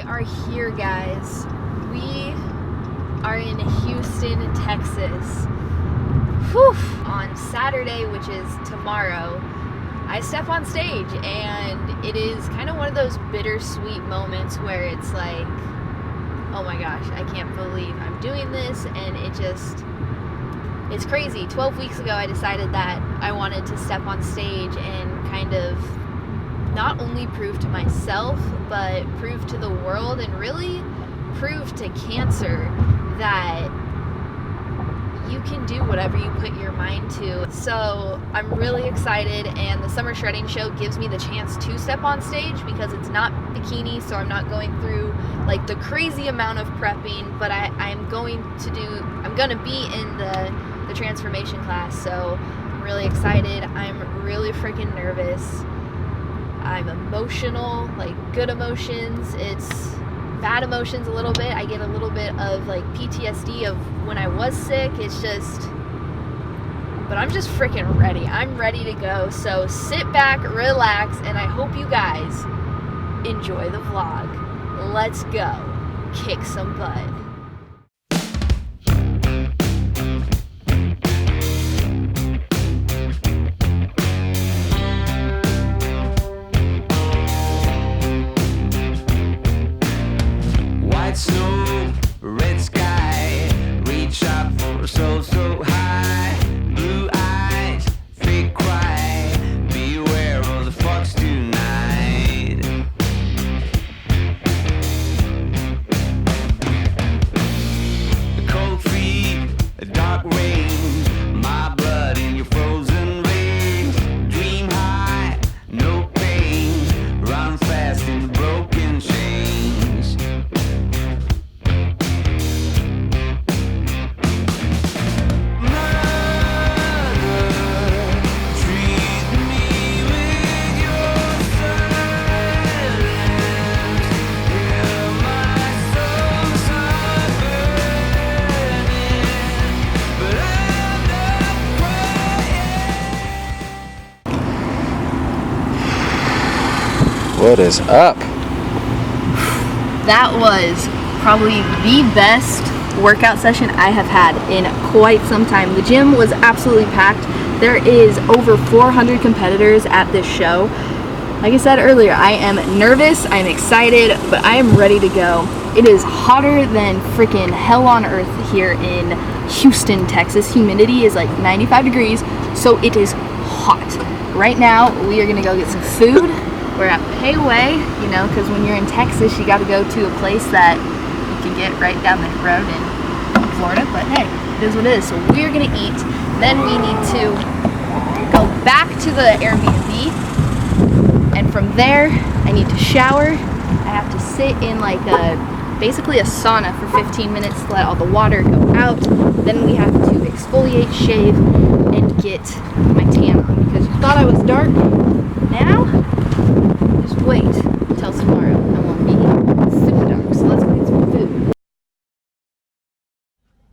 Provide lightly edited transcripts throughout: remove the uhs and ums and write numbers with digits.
are here, guys. We are in Houston, Texas. Whew. On Saturday, which is tomorrow, I step on stage, and it is kind of one of those bittersweet moments where it's like, oh my gosh, I can't believe I'm doing this, and it's crazy. 12 weeks ago, I decided that I wanted to step on stage and kind of not only prove to myself, but prove to the world and really prove to cancer that you can do whatever you put your mind to. So I'm really excited, and the Summer Shredding Show gives me the chance to step on stage because it's not bikini, so I'm not going through like the crazy amount of prepping, but I'm gonna be in the transformation class, so I'm really excited. I'm really freaking nervous. I'm emotional, like good emotions. It's bad emotions a little bit. I get a little bit of like PTSD of when I was sick. It's just, but I'm just freaking ready. I'm ready to go. So sit back, relax, and I hope you guys enjoy the vlog. Let's go. Kick some butt. Snow, red sky, reach up for so high, blue eyes, fake cry, beware of the fox tonight. Cold feet, a dark rain, my blood in your frozen veins, dream high, no pain, run fast in broken chains. What is up? That was probably the best workout session I have had in quite some time. The gym was absolutely packed. There is over 400 competitors at this show. Like I said earlier, I am nervous, I'm excited, but I am ready to go. It is hotter than freaking hell on earth here in Houston, Texas. Humidity is like 95 degrees, so it is hot. Right now, we are gonna go get some food. We're at Payway, because when you're in Texas, you got to go to a place that you can get right down the road in Florida. But hey, it is what it is. So we're going to eat. Then we need to go back to the Airbnb. And from there, I need to shower. I have to sit in like basically a sauna for 15 minutes to let all the water go out. Then we have to exfoliate, shave, and get my tan on. Because you thought I was dark. Now, just wait till tomorrow. I won't be super dark. So let's go get some food.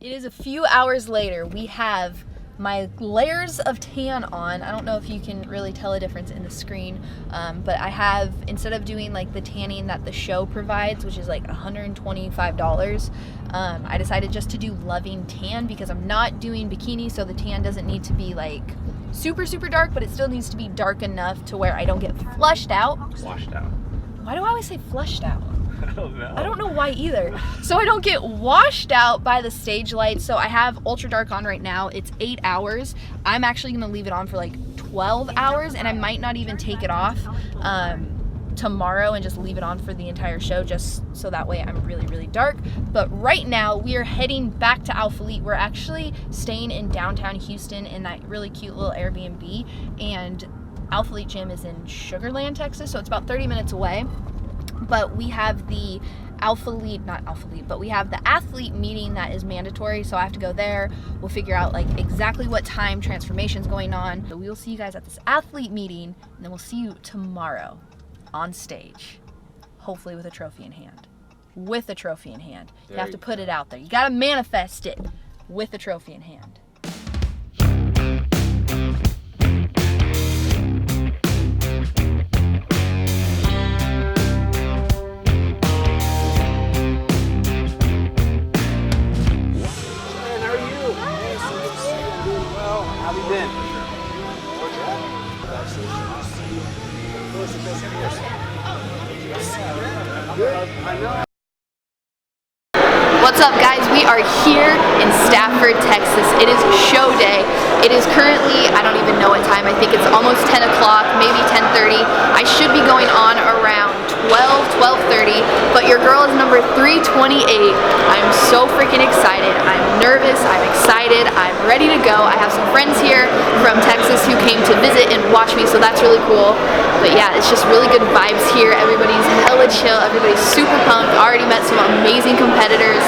It is a few hours later. We have my layers of tan on. I don't know if you can really tell a difference in the screen, but I have, instead of doing like the tanning that the show provides, which is like $125, I decided just to do Loving Tan because I'm not doing bikini, so the tan doesn't need to be like super dark, but it still needs to be dark enough to where I don't get flushed out. Washed out. Why do I always say flushed out? I don't know. I don't know why either. So I don't get washed out by the stage light. So I have ultra dark on right now. It's 8 hours. I'm actually gonna leave it on for like 12 hours, and I might not even take it off tomorrow and just leave it on for the entire show, just so that way I'm really dark. But right now we are heading back to Alpha Elite. We're actually staying in downtown Houston in that really cute little Airbnb, and Alpha Elite Gym is in Sugarland, Texas, so it's about 30 minutes away. But we have the we have the athlete meeting that is mandatory, so I have to go there. We'll figure out like exactly what time transformation's going on. So we will see you guys at this athlete meeting, and then we'll see you tomorrow on stage, hopefully with a trophy in hand. With a trophy in hand. You have to put it out there. You gotta manifest it with a trophy in hand. What's up, guys? We are here in Stafford, Texas. It is show day. It is currently, I don't even know what time. I think it's almost 10 o'clock, maybe 10:30. I should be going on around 12:30, but your girl is number 328. I'm so freaking excited. I'm nervous, I'm excited, I'm ready to go. I have some friends here from Texas who came to visit and watch me, so that's really cool. But yeah, it's just really good vibes here. Everybody's hella chill, everybody's super pumped. Already met some amazing competitors.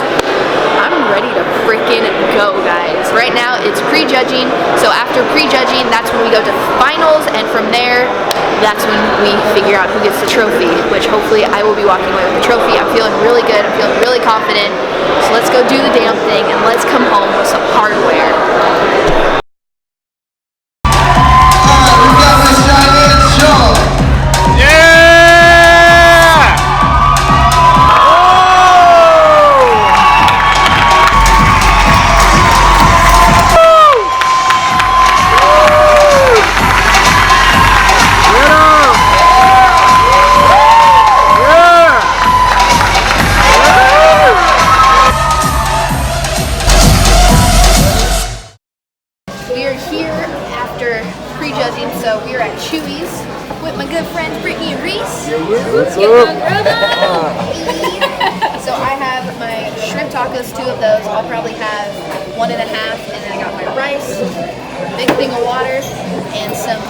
I'm ready to freaking go, guys. Right now it's prejudging, so after prejudging, that's when we go to finals, and from there, that's when we figure out who gets the trophy, which hopefully I will be walking away with the trophy. I'm feeling really good, I'm feeling really confident. So let's go do the damn thing and let's come home with some hardware. We got this Cheyann show. We are here after prejudging, so we are at Chewy's with my good friends Brittany and Reese. Let's get my brother. So I have my shrimp tacos, 2 of those. I'll probably have 1.5, and then I got my rice, big thing of water, and some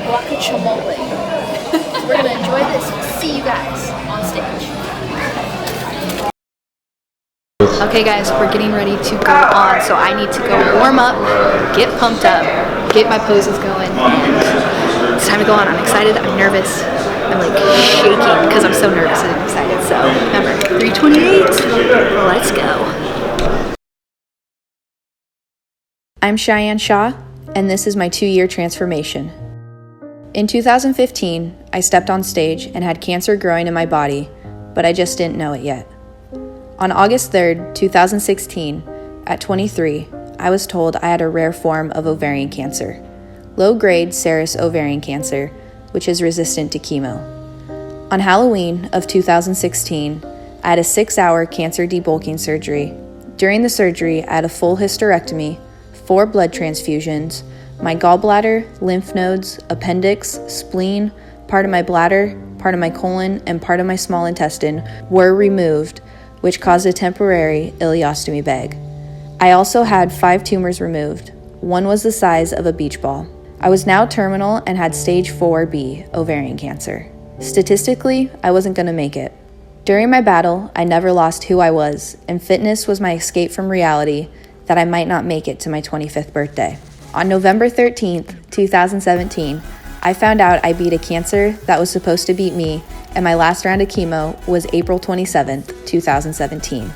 guacamole. So we're gonna enjoy this. See you guys on stage. Okay guys, we're getting ready to go on, so I need to go warm up, get pumped up, get my poses going, and it's time to go on. I'm excited, I'm nervous, I'm like shaking because I'm so nervous and excited. So remember, 328, let's go. I'm Cheyann Shaw, and this is my 2-year transformation. In 2015, I stepped on stage and had cancer growing in my body, but I just didn't know it yet. On August 3rd, 2016, at 23, I was told I had a rare form of ovarian cancer, low-grade serous ovarian cancer, which is resistant to chemo. On Halloween of 2016, I had a 6-hour cancer debulking surgery. During the surgery, I had a full hysterectomy, 4 blood transfusions, my gallbladder, lymph nodes, appendix, spleen, part of my bladder, part of my colon, and part of my small intestine were removed, which caused a temporary ileostomy bag. I also had 5 tumors removed. 1 was the size of a beach ball. I was now terminal and had stage 4B ovarian cancer. Statistically, I wasn't going to make it. During my battle, I never lost who I was, and fitness was my escape from reality that I might not make it to my 25th birthday. On November 13th, 2017, I found out I beat a cancer that was supposed to beat me, and my last round of chemo was April 27th, 2017.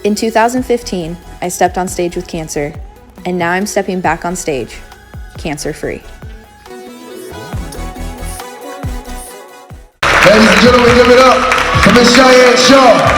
In 2015, I stepped on stage with cancer, and now I'm stepping back on stage, cancer-free. Ladies and gentlemen, give it up for Miss Cheyann Shaw.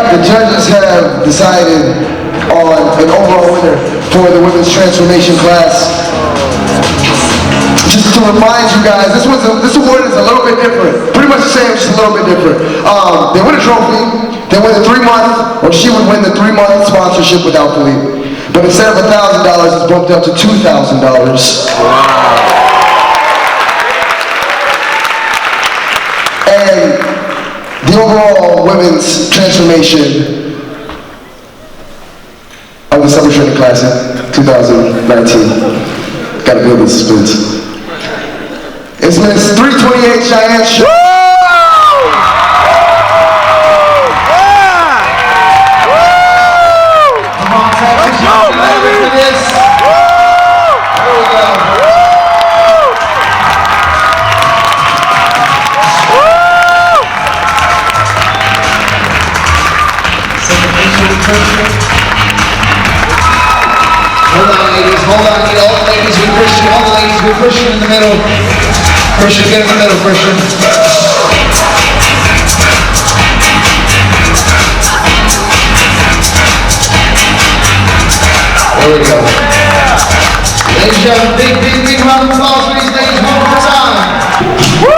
The judges have decided on an overall winner for the women's transformation class. Just to remind you guys, this award is a little bit different. Pretty much the same, just a little bit different. They win a trophy, they win the 3-month, or she would win the 3-month sponsorship without Philippe. but instead of $1,000, it's bumped up to $2,000. And the overall women's transformation of the Summer Shredding Classic 2019. Gotta build the suspense. It's Miss 328 Cheyann. Let's go, baby! Here we go. Hold on, ladies. Hold on. Need all the ladies with Christian. All the ladies with Christian in the middle. Christian, get in the middle, Christian. There we go. Ladies and gentlemen, big round of applause for these ladies one more time. Woo!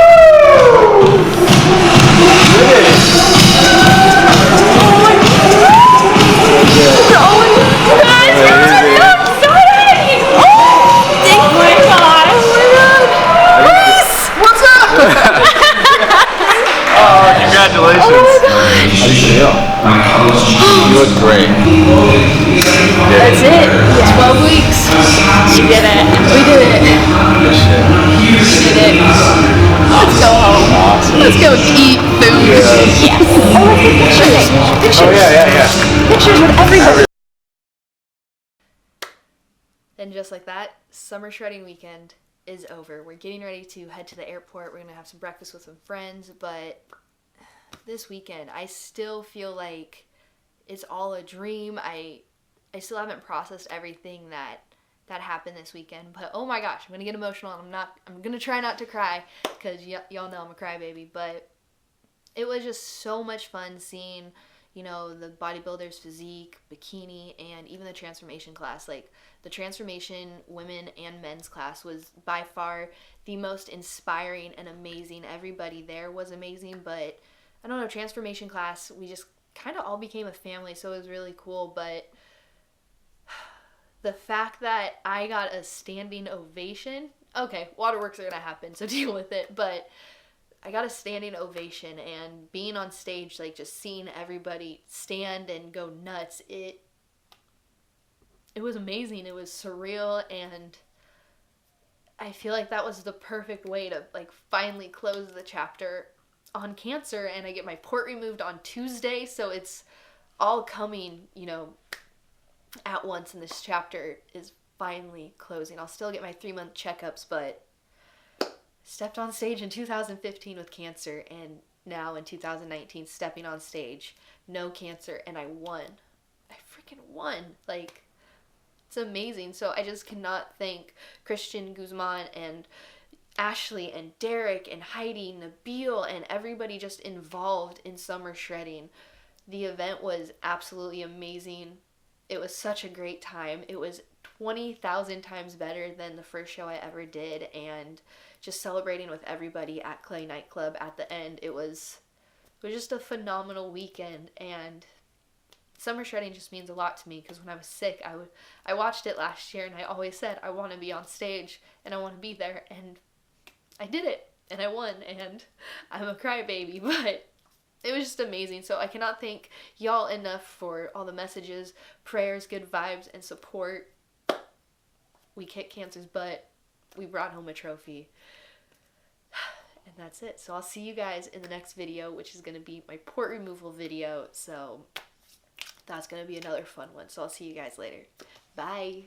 Congratulations. How do you feel? You look great. That's it. 12 weeks. We did it. We did it. Good shit. We did it. Let's go home. Awesome. Let's go eat food. Yes. Yes. Oh, let's get pictures. Pictures. Oh yeah. Pictures with everybody. And just like that, summer shredding weekend is over. We're getting ready to head to the airport. We're gonna have some breakfast with some friends, but this weekend I still feel like it's all a dream. I still haven't processed everything that happened this weekend, but oh my gosh, I'm gonna get emotional, and I'm gonna try not to cry because y'all know I'm a crybaby, but it was just so much fun seeing, you know, the bodybuilder's physique, bikini, and even the transformation class. Like, the transformation women and men's class was by far the most inspiring and amazing. Everybody there was amazing, but I don't know, transformation class, we just kind of all became a family, so it was really cool. But the fact that I got a standing ovation, okay, waterworks are gonna happen, so deal with it, but I got a standing ovation, and being on stage, like, just seeing everybody stand and go nuts, it was amazing. It was surreal, and I feel like that was the perfect way to, like, finally close the chapter on cancer. And I get my port removed on Tuesday, so it's all coming, you know, at once, and this chapter is finally closing. I'll still get my 3-month checkups, but stepped on stage in 2015 with cancer, and now in 2019 stepping on stage, no cancer, and I won. I freaking won. Like, it's amazing. So I just cannot thank Christian Guzman and Ashley and Derek and Heidi, Nabil, and everybody just involved in summer shredding. The event was absolutely amazing. It was such a great time. It was 20,000 times better than the first show I ever did, and just celebrating with everybody at Clay Nightclub at the end, it was just a phenomenal weekend. And summer shredding just means a lot to me, because when I was sick, I watched it last year, and I always said I want to be on stage and I want to be there, and I did it, and I won, and I'm a crybaby, but it was just amazing. So I cannot thank y'all enough for all the messages, prayers, good vibes, and support. We kicked cancer's butt. We brought home a trophy. And that's it. So I'll see you guys in the next video, which is going to be my port removal video. So that's going to be another fun one. So I'll see you guys later. Bye.